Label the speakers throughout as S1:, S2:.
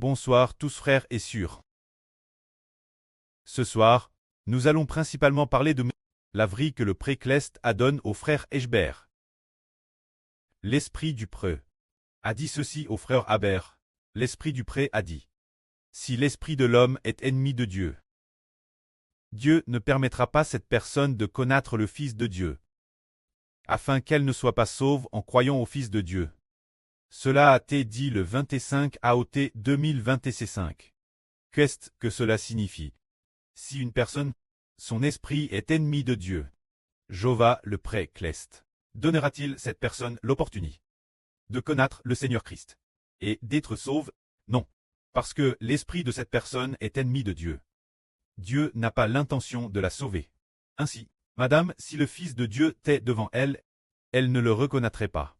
S1: Bonsoir tous frères et sœurs. Ce soir, nous allons principalement parler de la vie que le pré-Cleste adonne au frère Eshbert. L'esprit du preux a dit ceci au frère Aber. L'esprit du pré a dit: si l'esprit de l'homme est ennemi de Dieu, Dieu ne permettra pas cette personne de connaître le Fils de Dieu, afin qu'elle ne soit pas sauve en croyant au Fils de Dieu. Cela a été dit le 25 août 2025. Qu'est-ce que cela signifie? Si une personne, son esprit est ennemi de Dieu, Jéhovah le pré-Cleste donnera-t-il cette personne l'opportunité de connaître le Seigneur Christ et d'être sauve? Non, parce que l'esprit de cette personne est ennemi de Dieu. Dieu n'a pas l'intention de la sauver. Ainsi, madame, si le Fils de Dieu était devant elle, elle ne le reconnaîtrait pas.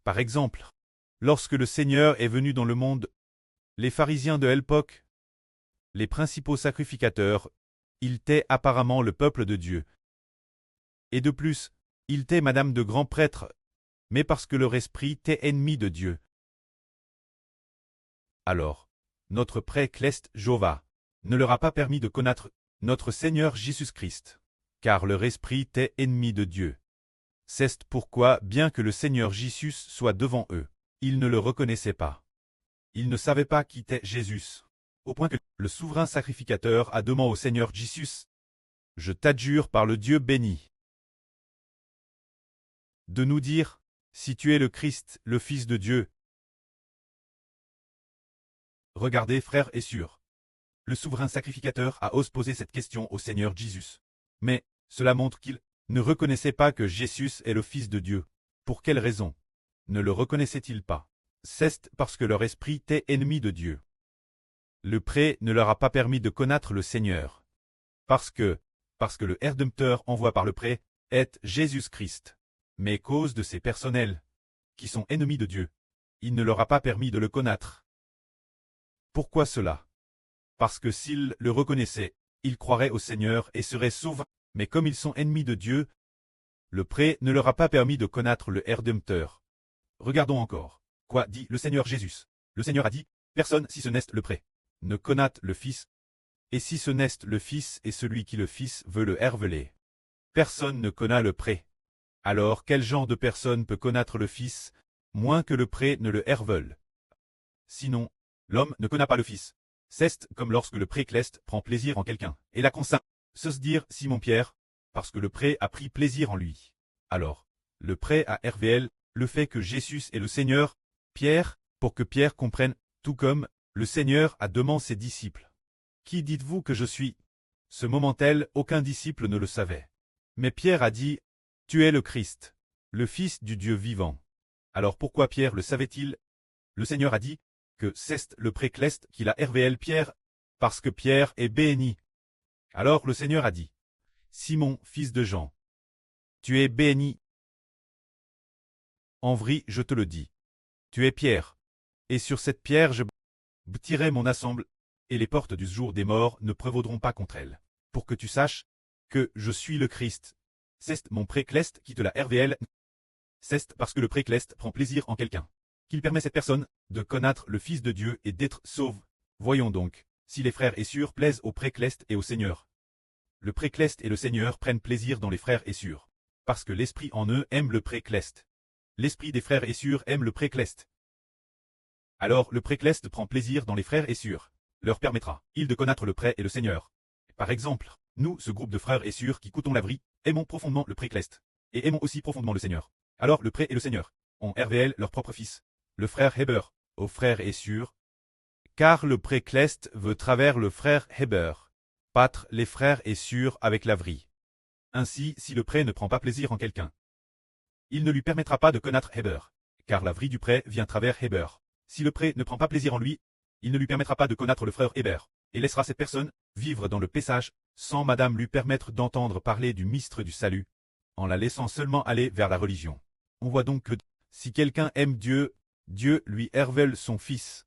S1: Par exemple, lorsque le Seigneur est venu dans le monde, les pharisiens de l'époque, les principaux sacrificateurs, ils étaient apparemment le peuple de Dieu. Et de plus, ils étaient madame de grands prêtres, mais parce que leur esprit était ennemi de Dieu. Alors, notre pré-Cleste Jéhovah ne leur a pas permis de connaître notre Seigneur Jésus-Christ, car leur esprit était ennemi de Dieu. C'est pourquoi, bien que le Seigneur Jésus soit devant eux, ils ne le reconnaissaient pas. Ils ne savaient pas qui était Jésus, au point que le souverain sacrificateur a demandé au Seigneur Jésus: je t'adjure par le Dieu béni de nous dire si tu es le Christ, le Fils de Dieu. Regardez, frères et sœurs. Le souverain sacrificateur a osé poser cette question au Seigneur Jésus. Mais cela montre qu'il ne reconnaissait pas que Jésus est le Fils de Dieu. Pour quelle raison ne le reconnaissait-il pas? C'est parce que leur esprit était ennemi de Dieu. Le pré ne leur a pas permis de connaître le Seigneur. Parce que le Rédempteur envoyé par le pré est Jésus-Christ. Mais cause de ces personnels, qui sont ennemis de Dieu, il ne leur a pas permis de le connaître. Pourquoi cela? Parce que s'ils le reconnaissaient, ils croiraient au Seigneur et seraient sauvés. Mais comme ils sont ennemis de Dieu, le pré ne leur a pas permis de connaître le Rédempteur. Regardons encore. Quoi dit le Seigneur Jésus? Le Seigneur a dit: personne, si ce n'est le pré, ne connaît le Fils. Et si ce n'est le Fils et celui qui le Fils veut le révéler, personne ne connaît le pré. Alors quel genre de personne peut connaître le Fils, moins que le pré ne le révèle? Sinon, l'homme ne connaît pas le Fils. C'est comme lorsque le pré-Cleste prend plaisir en quelqu'un, et la consent. Se dire Simon-Pierre, parce que le pré a pris plaisir en lui. Alors, le pré a révélé le fait que Jésus est le Seigneur, Pierre, pour que Pierre comprenne, tout comme le Seigneur a demandé ses disciples. Qui dites-vous que je suis? Ce moment-tel, aucun disciple ne le savait. Mais Pierre a dit: tu es le Christ, le Fils du Dieu vivant. Alors pourquoi Pierre le savait-il? Le Seigneur a dit que c'est le pré-Cleste qui l'a révélé Pierre, parce que Pierre est béni. Alors le Seigneur a dit: Simon, fils de Jean, tu es béni. En vrai, je te le dis. Tu es Pierre. Et sur cette pierre je bâtirai mon assemblée, et les portes du jour des morts ne prévaudront pas contre elle. Pour que tu saches que je suis le Christ. C'est mon pré-Cleste qui te l'a révélé. C'est parce que le pré-Cleste prend plaisir en quelqu'un qu'il permet cette personne de connaître le Fils de Dieu et d'être sauve. Voyons donc, si les frères et sœurs plaisent au pré-Cleste et au Seigneur. Le pré-Cleste et le Seigneur prennent plaisir dans les frères et sœurs, parce que l'esprit en eux aime le pré-Cleste. L'esprit des frères et sœurs aime le pré-Cleste. Alors le pré-Cleste prend plaisir dans les frères et sœurs, leur permettra-il de connaître le pré et le Seigneur. Par exemple, nous, ce groupe de frères et sœurs qui coûtons la vie, aimons profondément le pré-Cleste, et aimons aussi profondément le Seigneur. Alors le pré et le Seigneur ont révélé leur propre fils, le frère Heber, aux frères et sœurs, car le pré-Cleste veut travers le frère Heber battre les frères et sœurs avec la vie. Ainsi, si le pré ne prend pas plaisir en quelqu'un, il ne lui permettra pas de connaître Heber, car la vie du pré vient travers Heber. Si le pré ne prend pas plaisir en lui, il ne lui permettra pas de connaître le frère Heber, et laissera cette personne vivre dans le péchage, sans madame lui permettre d'entendre parler du mystère du salut, en la laissant seulement aller vers la religion. On voit donc que, si quelqu'un aime Dieu, Dieu lui révèle son Fils.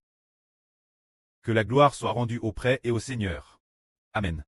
S1: Que la gloire soit rendue au pré et au Seigneur. Amen.